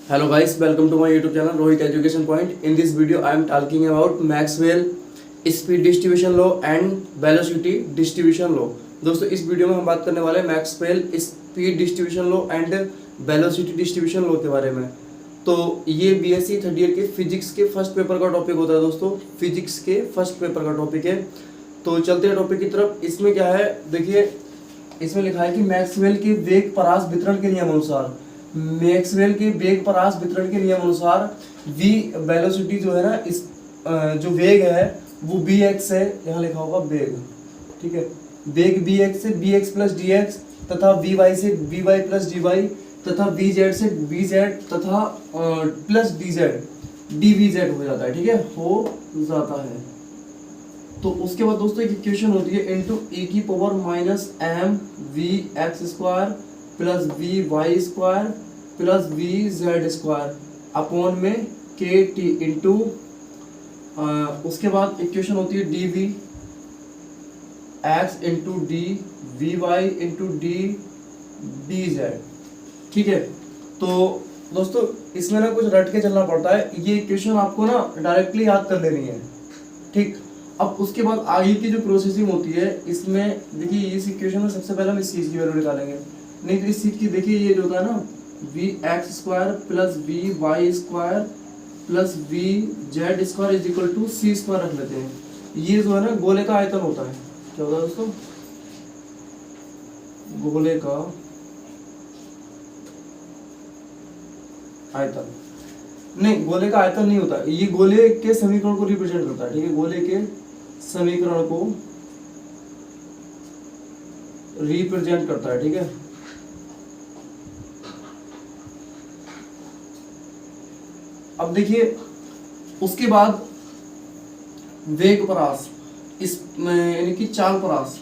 Hello guys, welcome to my YouTube channel Rohit Education Point. In this video, I am talking about Maxwell speed distribution law and velocity distribution law. दोस्तों इस video में हम बात करने वाले हैं Maxwell speed distribution law and velocity distribution law के बारे में। तो ये बीएससी थर्ड ईयर के फिजिक्स के फर्स्ट पेपर का टॉपिक होता है दोस्तों, फिजिक्स के फर्स्ट पेपर का टॉपिक है। तो चलते हैं टॉपिक की तरफ। इसमें क्या है, देखिए इसमें लिखा है कि मैक्सवेल के वेग परास वितरण के नियम अनुसार, मैक्सवेल के वेग परास वितरण के नियम अनुसार v वेलोसिटी जो है ना, इस जो वेग है वो बी एक्स है, यहाँ लिखा होगा वेग, ठीक है। वेग बी एक्स से B X plus D X तथा वी वाई से V Y plus D Y तथा वी जेड से वी जेड तथा plus D Z D V Z हो जाता है, ठीक है, हो जाता है। तो उसके बाद दोस्तों एक इक्वेशन होती है इंटू ए की power minus M V X square plus V Y square plus V Z square upon में के टी इंटू, उसके बाद इक्वेशन होती है D V X into D V Y into D D Z, ठीक है। तो दोस्तों इसमें ना कुछ रट के चलना पड़ता है, ये इक्वेशन आपको ना डायरेक्टली याद कर लेनी है, ठीक। अब उसके बाद आगे की जो प्रोसेसिंग होती है इसमें देखिए, इस इक्वेशन में सबसे पहले हम इस चीज़ की वैल्यू निकालेंगे, नहीं तो इस चीज़ की देखिए ये जो होता है ना V X square plus V Y square plus V Z square is equal to C square रख लेते हैं। ये जो है ना गोले का आयतन होता है, क्या होता है दोस्तों, गोले का आयतन, नहीं गोले का आयतन नहीं होता, ये गोले के समीकरण को रिप्रेजेंट करता है, ठीक है, गोले के समीकरण को रिप्रेजेंट करता है, ठीक है। अब देखिए उसके बाद वेग परास, इस यानी कि चाल परास,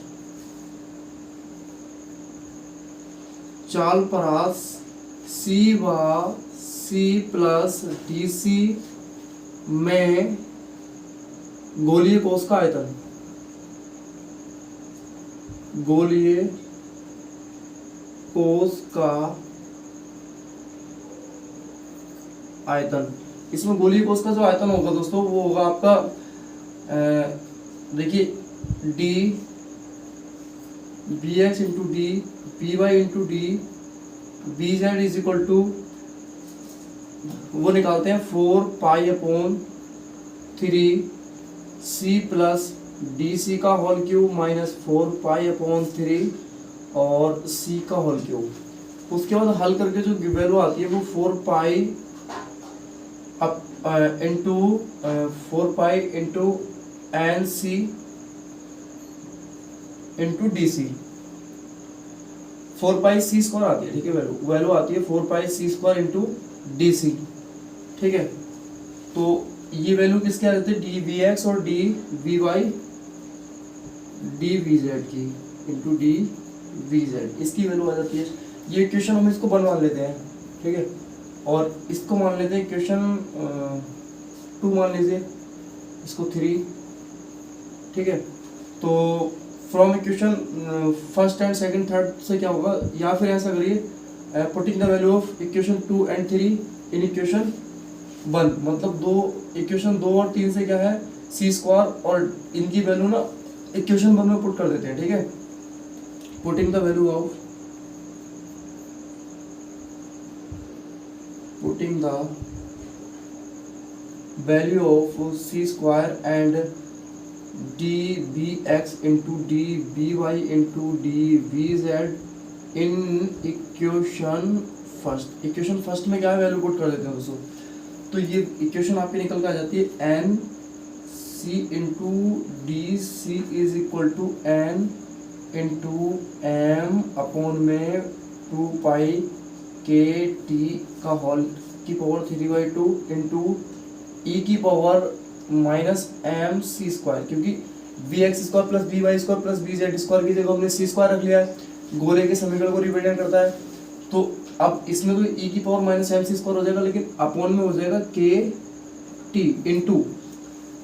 चाल परास सी व सी प्लस डी सी में गोलीय कोश का आयतन, गोलीय कोश का आयतन, इसमें गोलीय कोश का जो आयतन होगा दोस्तों वो होगा आपका, देखिए D B X into D B Y into D B Z is equal to, वो निकालते हैं 4 pi upon 3 C plus D C का whole cube minus 4 pi upon 3 और सी का होल क्यूब। उसके बाद हल करके जो वैल्यू आती है वो 4 पाई अब into 4 pi into N C into D C, 4 pi C square आती है, ठीक है, वैल्यू आती है 4 pi C square into D C, ठीक है। तो ये वैल्यू किसके आ जाती है, डी वी एक्स और D V Y D V Z की इंटू डी वी जेड, इसकी वैल्यू आ जाती है। ये इक्वेशन हम इसको बनवा लेते हैं, ठीक है, और इसको मान लेते हैं इक्वेशन 2 मान लीजिए, इसको 3, ठीक है। तो from equation first and second third से क्या होगा, या फिर ऐसा करिए putting the value of equation 2 and 3 in equation 1, मतलब इक्वेशन 2 और 3 से क्या है सी स्क्वायर, और इनकी वैल्यू ना इक्वेशन 1 में पुट कर देते हैं, ठीक है। Putting the value of putting the value of c square and dbx into dby into dvz in equation first. Equation first में क्या है, वैल्यू पुट कर देते हैं दोस्तों। तो ये इक्वेशन आपकी निकल के आ जाती है N C into D C is equal to N into M upon में 2 पाई के टी का होल की पावर 3/2 इंटू ई की power minus M C square, क्योंकि V X square plus V Y square plus V Z square की जगह हमने सी square रख लिया है, गोले के समीकरण को रिप्रेजेंट करता है। तो अब इसमें तो ई की power minus M C square हो जाएगा, लेकिन अपॉन में हो जाएगा के टी इंटू,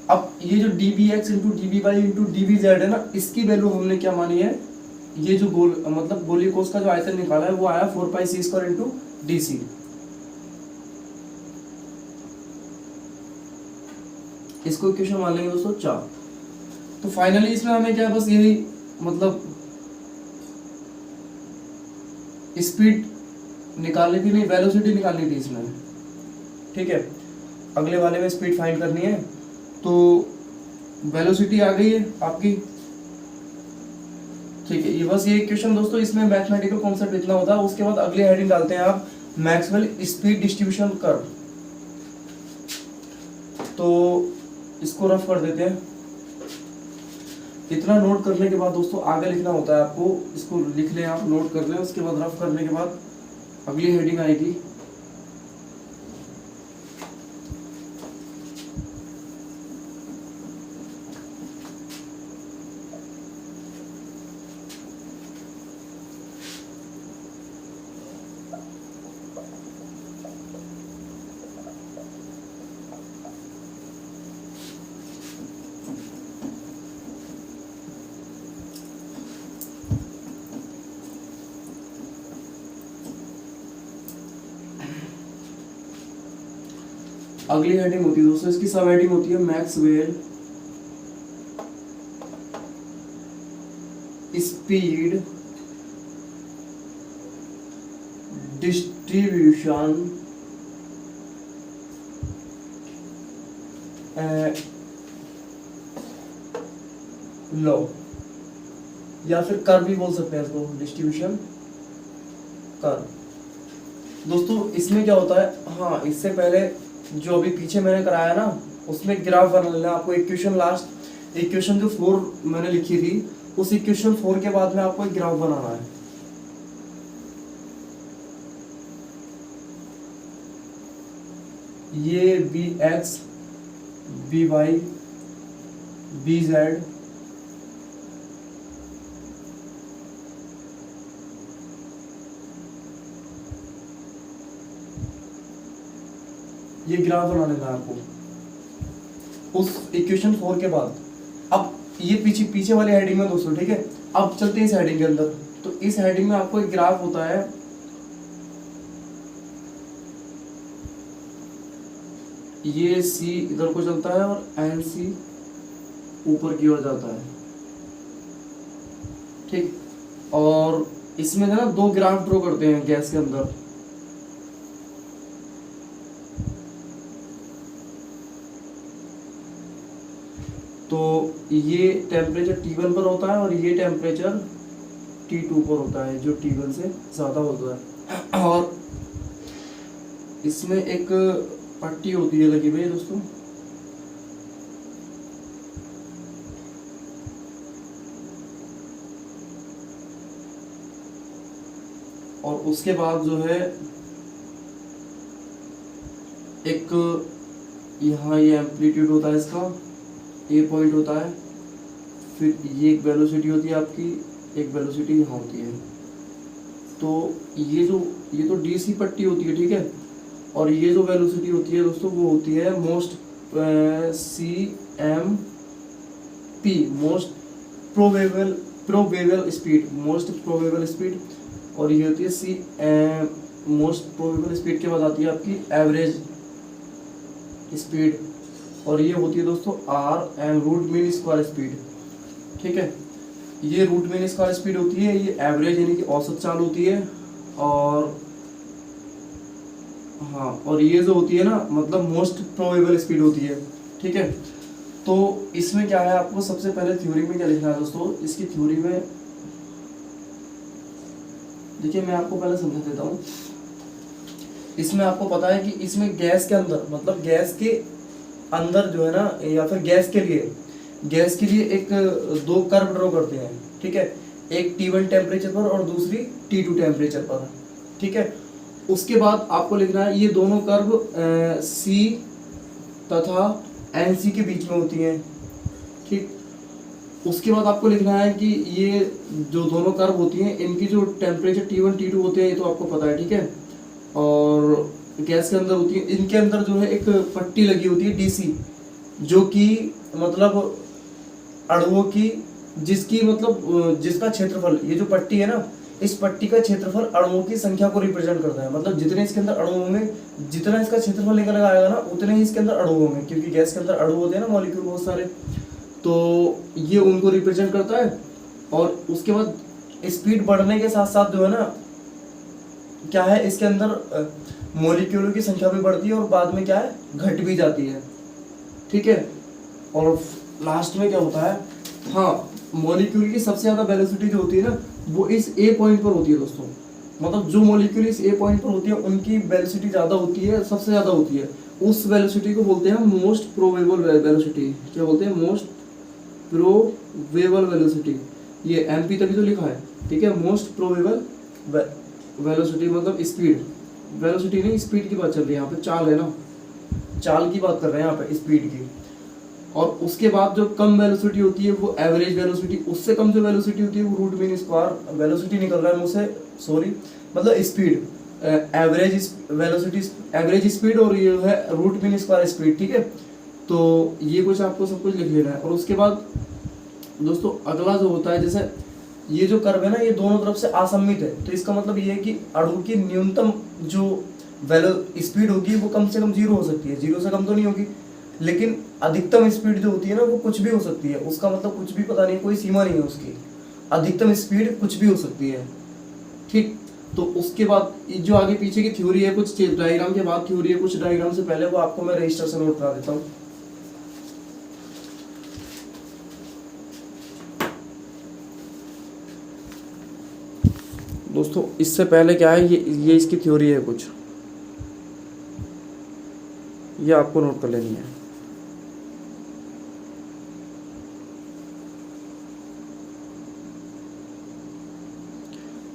अब ये जो D B X into D B Y into D V Z है ना, इसकी वैल्यू हमने क्या मानी है, ये जो मतलब गोलीय कोश का जो आयतन निकाला है वो आया 4 pi C square into D सी। इसको इक्वेशन मान लेंगे दोस्तों 4। तो फाइनली इसमें हमें क्या, बस यही मतलब स्पीड निकालनी थी, नहीं वेलोसिटी निकालनी थी इसमें, ठीक है। अगले वाले में स्पीड फाइंड करनी है, तो वेलोसिटी आ गई है आपकी, ठीक है। ये बस ये इक्वेशन दोस्तों, इसमें मैथमेटिकल कॉन्सेप्ट इतना होता है। उसके बाद अगली हेडिंग डालते हैं आप, मैक्सवेल स्पीड डिस्ट्रीब्यूशन कर्व। तो इसको रफ कर देते हैं। इतना नोट करने के बाद दोस्तों आगे लिखना होता है आपको, इसको लिख लें आप, नोट कर लें। उसके बाद रफ करने के बाद अगली हेडिंग आएगी, अगली हेडिंग होती है दोस्तों, इसकी सब हेडिंग होती है मैक्सवेल स्पीड डिस्ट्रीब्यूशन लॉ, या फिर कर्व भी बोल सकते हैं इसको, डिस्ट्रीब्यूशन कर्व। दोस्तों इसमें क्या होता है, हाँ इससे पहले जो अभी पीछे मैंने कराया ना, उसमें ग्राफ बना लेना आपको। इक्वेशन लास्ट इक्वेशन जो 4 मैंने लिखी थी, उस इक्वेशन 4 के बाद में आपको एक ग्राफ बनाना है। ये B X, B Y, B Z, ये ग्राफ बना लेना है आपको उस इक्वेशन 4 के बाद। अब ये पीछे वाली हेडिंग में दोस्तों, ठीक है। अब चलते हैं इस हेडिंग के अंदर। तो इस हेडिंग में आपको एक ग्राफ होता है, ये सी इधर को चलता है और एन सी ऊपर की ओर जाता है, ठीक। और इसमें ना 2 ग्राफ ड्रॉ करते हैं गैस के अंदर। तो ये टेम्परेचर T1 पर होता है और ये टेम्परेचर T2 पर होता है, जो T1 से ज़्यादा होता है। और इसमें एक पट्टी होती है लगी हुई दोस्तों, और उसके बाद जो है एक यहाँ ये एम्पलीट्यूड होता है इसका, ए पॉइंट होता है। फिर ये एक वेलोसिटी होती है आपकी, एक वेलोसिटी यहाँ होती है। तो ये तो डीसी पट्टी होती है, ठीक है। और ये जो वेलोसिटी होती है दोस्तों, वो होती है most CMP, most probable speed. और ये होती है मोस्ट प्रोबेबल स्पीड के बाद आती है आपकी एवरेज स्पीड, और ये होती है दोस्तों RM, root mean square speed, ठीक है। ये रूट मीन स्क्वायर स्पीड होती है, ये एवरेज यानी कि औसत चाल होती है। और हाँ, और ये जो होती है ना, मतलब मोस्ट प्रोबेबल स्पीड होती है, ठीक है। तो इसमें क्या है, आपको सबसे पहले थ्योरी में क्या लिखना है दोस्तों। इसकी थ्योरी में देखिए, मैं आपको पहले समझा देता हूँ। इसमें आपको पता है कि इसमें गैस के अंदर, मतलब गैस के अंदर जो है ना, या फिर गैस के लिए एक 2 कर्व ड्रॉ करते हैं, ठीक है। एक T1 टेम्परेचर पर और दूसरी T2 टेम्परेचर पर, ठीक है। उसके बाद आपको लिखना है, ये दोनों कर्व C तथा NC के बीच में होती हैं, ठीक। उसके बाद आपको लिखना है कि ये जो दोनों कर्व होती हैं, इनकी जो टेम्परेचर T1 T2 होते हैं, ये तो आपको पता है, ठीक है। और गैस के अंदर होती है, इनके अंदर जो है एक पट्टी लगी होती है DC, जो कि मतलब अणुओं की, जिसकी मतलब जिसका क्षेत्रफल, ये जो पट्टी है ना, इस पट्टी का क्षेत्रफल अणुओं की संख्या को रिप्रेजेंट करता है। मतलब जितने इसके अंदर अणु होंगे, जितना इसका क्षेत्रफल लेकर आएगा ना, उतने ही इसके अंदर अणु होंगे, क्योंकि गैस के अंदर अणु होते हैं ना, मॉलिक्यूल बहुत सारे, तो ये उनको रिप्रेजेंट करता है। और उसके बाद स्पीड बढ़ने के साथ साथ जो है ना, क्या है, इसके अंदर मॉलिक्यूलों की संख्या भी बढ़ती है और बाद में क्या है, घट भी जाती है। ठीक है, और लास्ट में क्या होता है, हाँ, मॉलिक्यूल की सबसे ज्यादा वेलोसिटी जो होती है ना, वो इस ए पॉइंट पर होती है दोस्तों। मतलब जो मॉलिक्यूल इस ए पॉइंट पर होती है उनकी वेलोसिटी ज्यादा होती है, सबसे ज्यादा होती है। उस वेलोसिटी को बोलते हैं मोस्ट प्रोबेबल वेलोसिटी। क्या बोलते हैं? Most probable velocity. ये एमपी तभी तो लिखा है, ठीक है। मोस्ट प्रोबेबल वेलोसिटी मतलब स्पीड, वेलोसिटी नहीं, स्पीड की बात चल रही है यहाँ पे, चाल है ना, चाल की बात कर रहे हैं यहाँ पे, स्पीड की। और उसके बाद जो कम वेलोसिटी होती है वो एवरेज वेलोसिटी, उससे कम जो वेलोसिटी होती है वो रूट मीन स्क्वायर, वेलोसिटी निकल रहा है मुझसे, सॉरी, मतलब speed, average velocity, average speed, और ये है रूट मीन स्क्वायर स्पीड। ठीक है, तो ये कुछ आपको सब कुछ लिख लेना है। और उसके बाद दोस्तों अगला जो होता है, जैसे ये जो कर्व है ना, ये दोनों तरफ से असममित है, तो इसका मतलब ये है कि अणु की न्यूनतम जो स्पीड होगी वो कम से कम 0 हो सकती है, 0 से कम तो नहीं होगी, लेकिन अधिकतम स्पीड जो होती है ना वो कुछ भी हो सकती है। उसका मतलब कुछ भी पता नहीं, कोई सीमा नहीं है उसकी, अधिकतम स्पीड कुछ भी हो सकती है। ठीक, तो उसके बाद जो आगे पीछे की थ्योरी है, कुछ डायग्राम के बाद थ्योरी है, कुछ डायग्राम से पहले, वो आपको मैं रजिस्टर से नोट करा देता हूँ। दोस्तों इससे पहले क्या है, ये इसकी थ्योरी है कुछ, ये आपको नोट कर लेनी है।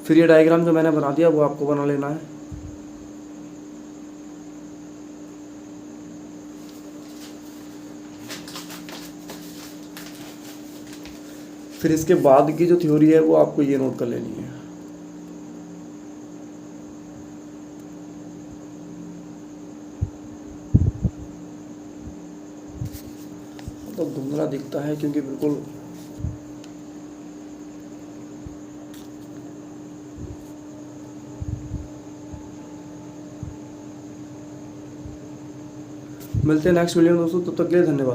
फिर ये डायग्राम जो मैंने बना दिया वो आपको बना लेना है। फिर इसके बाद की जो थ्योरी है वो आपको ये नोट कर लेनी है। तो धुंधला दिखता है क्योंकि बिल्कुल मिलते हैं नेक्स्ट वीडियो में दोस्तों, तब तक के लिए धन्यवाद।